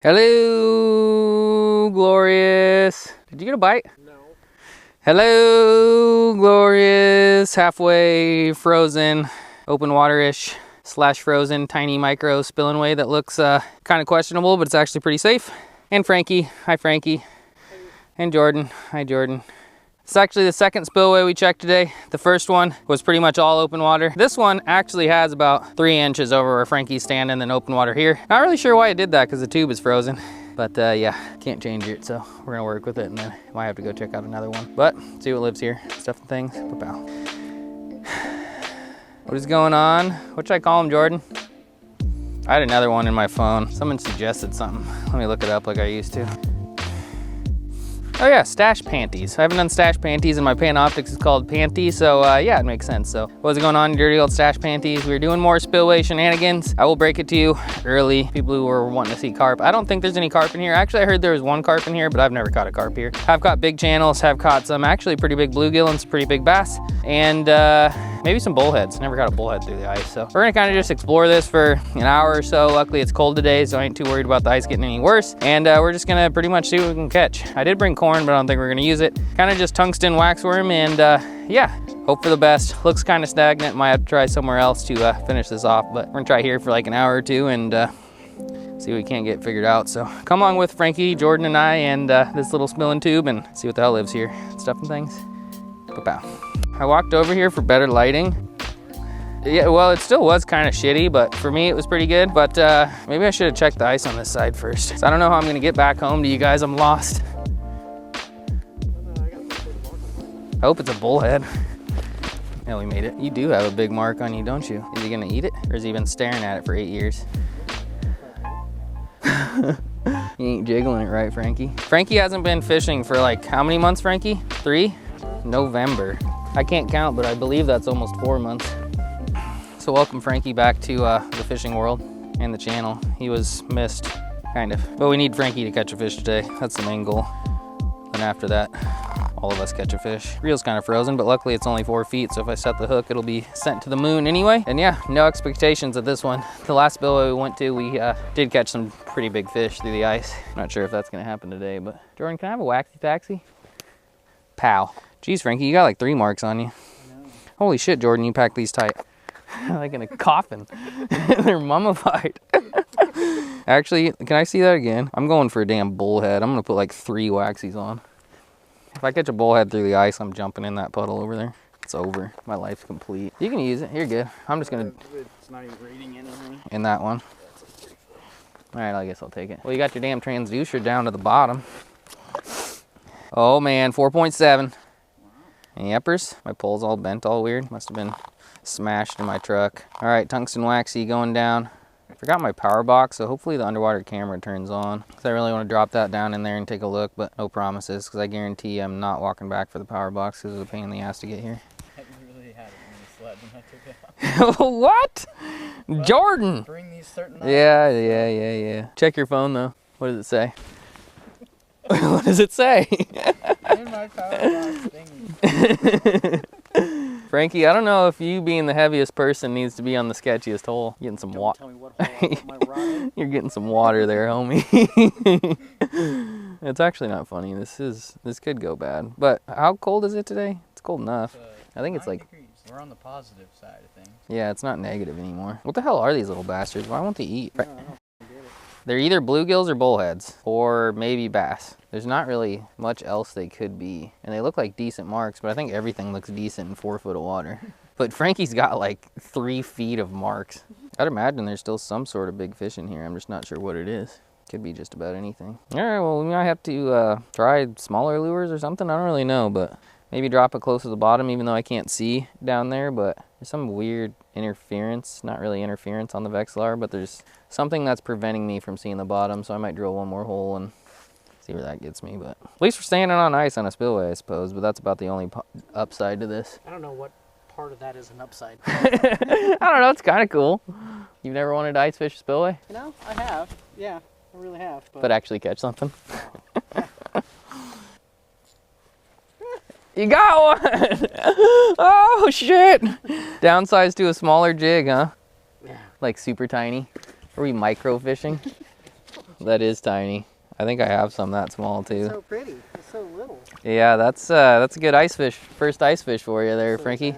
Hello, Glorious. Did you get a bite? No. Hello, Glorious. Halfway frozen, open water-ish slash frozen, tiny micro spillway that looks kind of questionable, but it's actually pretty safe. And Frankie. Hi, Frankie. Hey. And Jordan. Hi, Jordan. It's actually the second spillway we checked today. The first one was pretty much all open water. This one actually has about 3 inches over where Frankie's standing and open water here. Not really sure why it did that because the tube is frozen. But yeah, can't change it, so we're gonna work with it and then might have to go check out another one. But see what lives here, stuff and things. Pow. What is going on? What should I call him, Jordan? I had another one in my phone. Someone suggested something. Let me look it up like I used to. Oh yeah, stash panties. I haven't done stash panties and my Panoptics is called Panty, so yeah, it makes sense. So what's going on, dirty old stash panties? We're doing more spillway shenanigans. I will break it to you early. People who were wanting to see carp. I don't think there's any carp in here. Actually, I heard there was one carp in here, but I've never caught a carp here. I've caught big channels, have caught some actually pretty big bluegill and some pretty big bass, and maybe some bullheads. Never got a bullhead through the ice. So we're gonna kind of just explore this for an hour or so. Luckily it's cold today, so I ain't too worried about the ice getting any worse. And we're just gonna pretty much see what we can catch. I did bring corn, but I don't think we're gonna use it. Kind of just tungsten waxworm and yeah, hope for the best. Looks kind of stagnant. Might have to try somewhere else to finish this off, but we're gonna try here for like an hour or two and see what we can't get figured out. So come along with Frankie, Jordan, and I and this little spilling tube and see what the hell lives here. Stuff and things. Pow. I walked over here for better lighting. Yeah, well, it still was kind of shitty, but for me it was pretty good. But maybe I should have checked the ice on this side first. So I don't know how I'm gonna get back home to you guys. I'm lost. I hope it's a bullhead. Yeah, we made it. You do have a big mark on you, don't you? Is he gonna eat it? Or has he been staring at it for 8 years? You ain't jiggling it right, Frankie. Frankie hasn't been fishing for like, how many months, Frankie? 3? November. I can't count, but I believe that's almost 4 months. So welcome Frankie back to the fishing world and the channel. He was missed, kind of. But we need Frankie to catch a fish today. That's the main goal. And after that, all of us catch a fish. Reel's kind of frozen, but luckily it's only 4 feet, so if I set the hook, it'll be sent to the moon anyway. And yeah, no expectations at this one. The last spillway we went to, we did catch some pretty big fish through the ice. Not sure if that's gonna happen today, but Jordan, can I have a waxy taxi? Pow. Jeez, Frankie, you got like 3 marks on you. Holy shit, Jordan, you packed these tight. Like in a coffin. They're mummified. Actually, can I see that again? I'm going for a damn bullhead. I'm gonna put like 3 waxies on. If I catch a bullhead through the ice, I'm jumping in that puddle over there. It's over. My life's complete. You can use it. You're good. I'm just gonna... It's not even rating anything. In that one. All right, I guess I'll take it. Well, you got your damn transducer down to the bottom. Oh man, 4.7. Any uppers? My pole's all bent all weird. Must have been smashed in my truck. All right, tungsten waxy going down. I forgot my power box, so hopefully the underwater camera turns on. Because I really want to drop that down in there and take a look, but no promises, because I guarantee I'm not walking back for the power box because it was a pain in the ass to get here. I really had it in the sled when I took it out. What? Well, Jordan! Bring these certain Yeah. Check your phone though. What does it say? What does it say? In my power box thingy. Frankie, I don't know if you being the heaviest person needs to be on the sketchiest hole. Getting some water. Tell me what hole I put my rod in. You're getting some water there, homie. It's actually not funny. This could go bad. But how cold is it today? It's cold enough. I think it's like... degrees. We're on the positive side of things. Yeah, it's not negative anymore. What the hell are these little bastards? Why won't they eat? I don't get it. They're either bluegills or bullheads, or maybe bass. There's not really much else they could be. And they look like decent marks, but I think everything looks decent in 4 foot of water. But Frankie's got like 3 feet of marks. I'd imagine there's still some sort of big fish in here. I'm just not sure what it is. Could be just about anything. All right, well, we might have to try smaller lures or something. I don't really know, but maybe drop it close to the bottom, even though I can't see down there. But there's some weird interference, not really interference on the Vexilar, but there's something that's preventing me from seeing the bottom. So I might drill one more hole and see where that gets me. But at least we're standing on ice on a spillway, I suppose. But that's about the only upside to this. I don't know what part of that is an upside. I don't know, it's kind of cool. You've never wanted to ice fish a spillway? No, I have. Yeah, I really have. But actually catch something? You got one! Oh shit! Downsized to a smaller jig, huh? Yeah. Like super tiny. Are we micro fishing? That is tiny. I think I have some that small too. It's so pretty. It's so little. Yeah, that's a good ice fish. First ice fish for you there, So Frankie.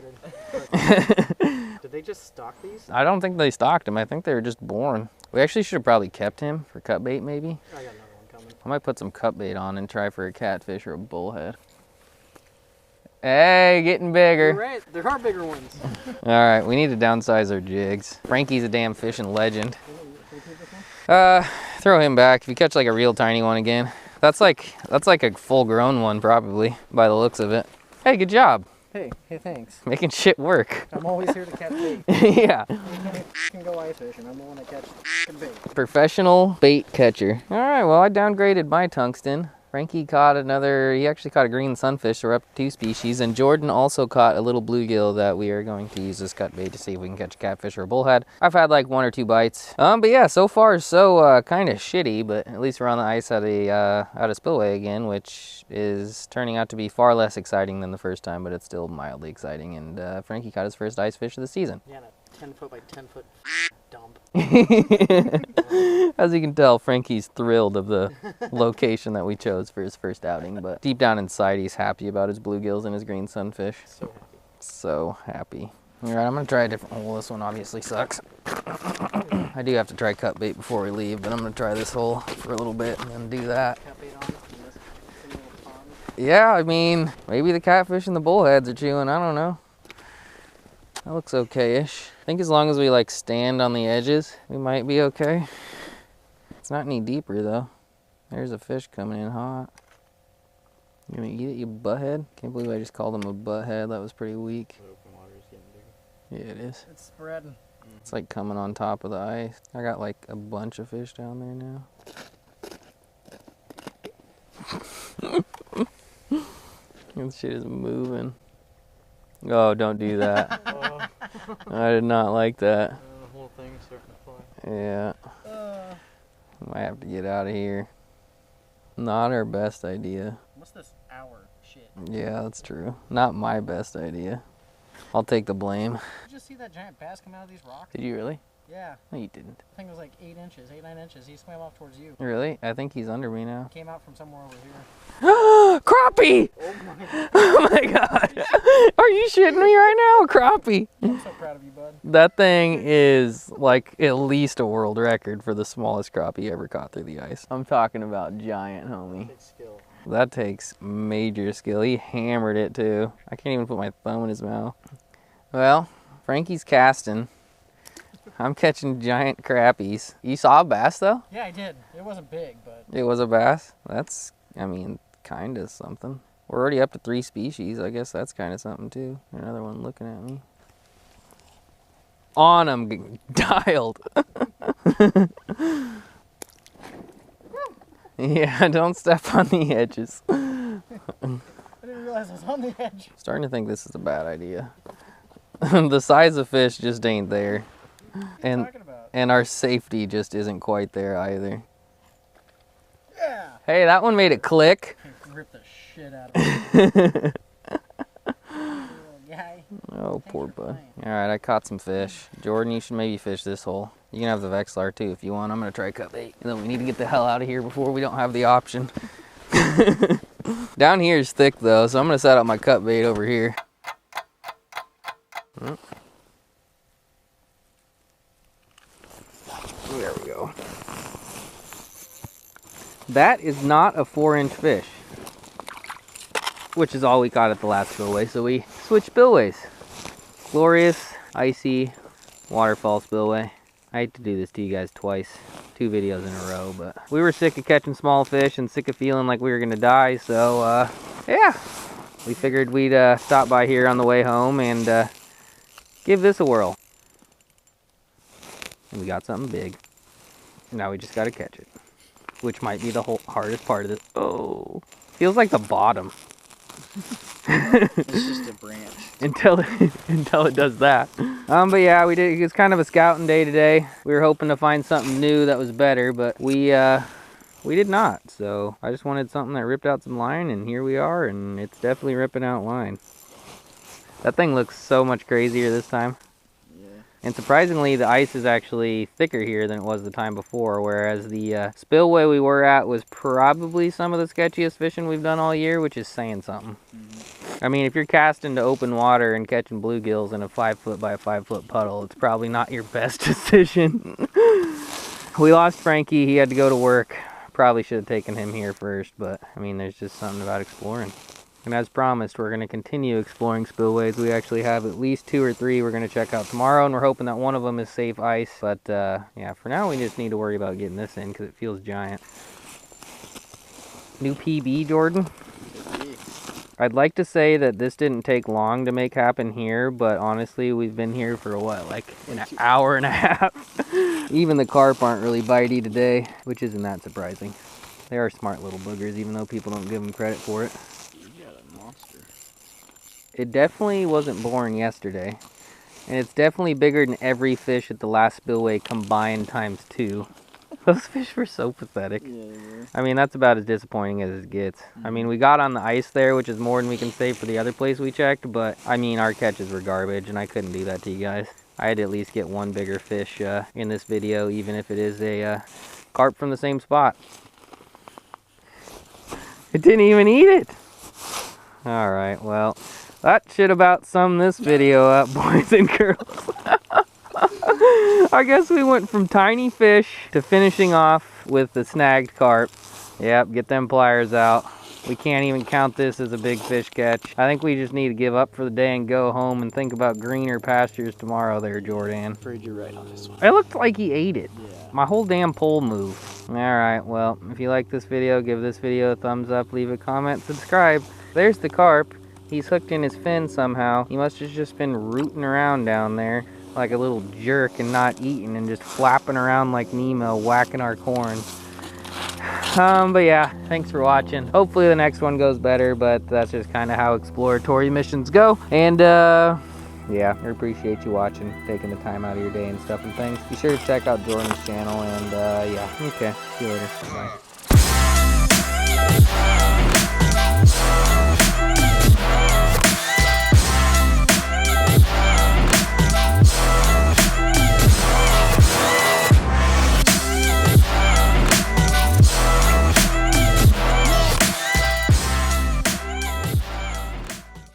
Did they just stock these? I don't think they stocked him. I think they were just born. We actually should have probably kept him for cut bait maybe. I got another one coming. I might put some cut bait on and try for a catfish or a bullhead. Hey, getting bigger. You're right. There are bigger ones. All right, we need to downsize our jigs. Frankie's a damn fishing legend. Throw him back. If you catch like a real tiny one again, that's like a full-grown one probably by the looks of it. Hey, good job. Hey, thanks. Making shit work. I'm always here to catch bait. Yeah. You can go ice fishing. I'm the one that catches bait. Professional bait catcher. All right, well, I downgraded my tungsten. Frankie caught he actually caught a green sunfish, so we're up to 2 species, and Jordan also caught a little bluegill that we are going to use as cut bait to see if we can catch a catfish or a bullhead. I've had like 1 or 2 bites. But yeah, so far so kind of shitty, but at least we're on the ice out of Spillway again, which is turning out to be far less exciting than the first time, but it's still mildly exciting, and Frankie caught his first ice fish of the season. Yeah, a 10 foot by 10 foot dump. As you can tell, Frankie's thrilled of the location that we chose for his first outing, but deep down inside, he's happy about his bluegills and his green sunfish. So happy. So happy. All right, I'm gonna try a different hole. This one obviously sucks. I do have to try cut bait before we leave, but I'm gonna try this hole for a little bit and then do that. Cut bait on in this little pond. Yeah, I mean, maybe the catfish and the bullheads are chewing, I don't know. That looks okay-ish. I think as long as we like stand on the edges, we might be okay. It's not any deeper though. There's a fish coming in hot. You gonna eat it, you butthead? Can't believe I just called him a butthead. That was pretty weak. The open water is getting bigger. Yeah, it is. It's spreading. It's like coming on top of the ice. I got like a bunch of fish down there now. This shit is moving. Oh, don't do that. I did not like that. The whole thing's starting to fly. Yeah. Might have to get out of here. Not our best idea. What's this hour shit? Yeah, that's true. Not my best idea. I'll take the blame. Did you just see that giant bass come out of these rocks? Did you really? Yeah. No, you didn't. I think it was like 8 inches, 9 inches. He swam off towards you. Really? I think he's under me now. Came out from somewhere over here. Crappie! Oh my god. Oh my god. Are you shitting me right now? Crappie. I'm so proud of you, bud. That thing is like at least a world record for the smallest crappie ever caught through the ice. I'm talking about giant, homie. Big skill. That takes major skill. He hammered it too. I can't even put my thumb in his mouth. Well, Frankie's casting. I'm catching giant crappies. You saw a bass though? Yeah, I did. It wasn't big, but... It was a bass? That's, I mean, kind of something. We're already up to 3 species. I guess that's kind of something too. Another one looking at me. On him, dialed. Yeah, don't step on the edges. I didn't realize I was on the edge. Starting to think this is a bad idea. The size of fish just ain't there. What are you talking about? And our safety just isn't quite there either. Yeah! Hey, that one made it click. Rip the shit out of it. Little guy. Oh, poor bud. All right, I caught some fish. Jordan, you should maybe fish this hole. You can have the Vexlar too if you want. I'm gonna try cut bait. And then we need to get the hell out of here before we don't have the option. Down here is thick though, so I'm gonna set up my cut bait over here. There we go. That is not a 4-inch fish, which is all we caught at the last spillway, so we switched spillways. Glorious, icy, waterfall spillway. I hate to do this to you guys twice, 2 videos in a row, but we were sick of catching small fish and sick of feeling like we were gonna die, so yeah. We figured we'd stop by here on the way home and give this a whirl. And we got something big. Now we just gotta catch it, which might be the hardest part of this. Oh, feels like the bottom. It's just a branch. until it does that. But yeah, we did. It was kind of a scouting day today. We were hoping to find something new that was better, but we did not. So I just wanted something that ripped out some line, and here we are, and it's definitely ripping out line. That thing looks so much crazier this time. Yeah. And surprisingly, the ice is actually thicker here than it was the time before, whereas the spillway we were at was probably some of the sketchiest fishing we've done all year, which is saying something. I mean, if you're casting to open water and catching bluegills in a 5-foot by 5-foot puddle, it's probably not your best decision. We lost Frankie. He had to go to work. Probably should have taken him here first, but I mean, there's just something about exploring. And as promised, we're going to continue exploring spillways. We actually have at least 2 or 3 we're going to check out tomorrow, and we're hoping that one of them is safe ice. But yeah, for now we just need to worry about getting this in because it feels giant. New PB, Jordan? I'd like to say that this didn't take long to make happen here, but honestly, we've been here for what, like an hour and a half? Even the carp aren't really bitey today, which isn't that surprising. They are smart little boogers, even though people don't give them credit for it. You got a monster. It definitely wasn't born yesterday, and it's definitely bigger than every fish at the last spillway combined times 2. Those fish were so pathetic. Yeah, they were. I mean, that's about as disappointing as it gets. I mean, we got on the ice there, which is more than we can say for the other place we checked, but I mean, our catches were garbage, and I couldn't do that to you guys. I had to at least get one bigger fish in this video, even if it is a carp from the same spot. It didn't even eat it. All right, well, that should about sum this video up, boys and girls. I guess we went from tiny fish to finishing off with the snagged carp. Yep, get them pliers out. We can't even count this as a big fish catch. I think we just need to give up for the day and go home and think about greener pastures tomorrow there, Jor-Dan. Afraid you're right on this one. It looked like he ate it. Yeah. My whole damn pole moved. Alright, well, if you like this video, give this video a thumbs up, leave a comment, subscribe. There's the carp. He's hooked in his fin somehow. He must have just been rooting around down there like a little jerk and not eating and just flapping around like Nemo whacking our corn. But yeah, thanks for watching. Hopefully the next one goes better, but that's just kind of how exploratory missions go. And yeah, I appreciate you watching, taking the time out of your day and stuff and things. Be sure to check out Jordan's channel, and yeah, okay, see you later. Bye.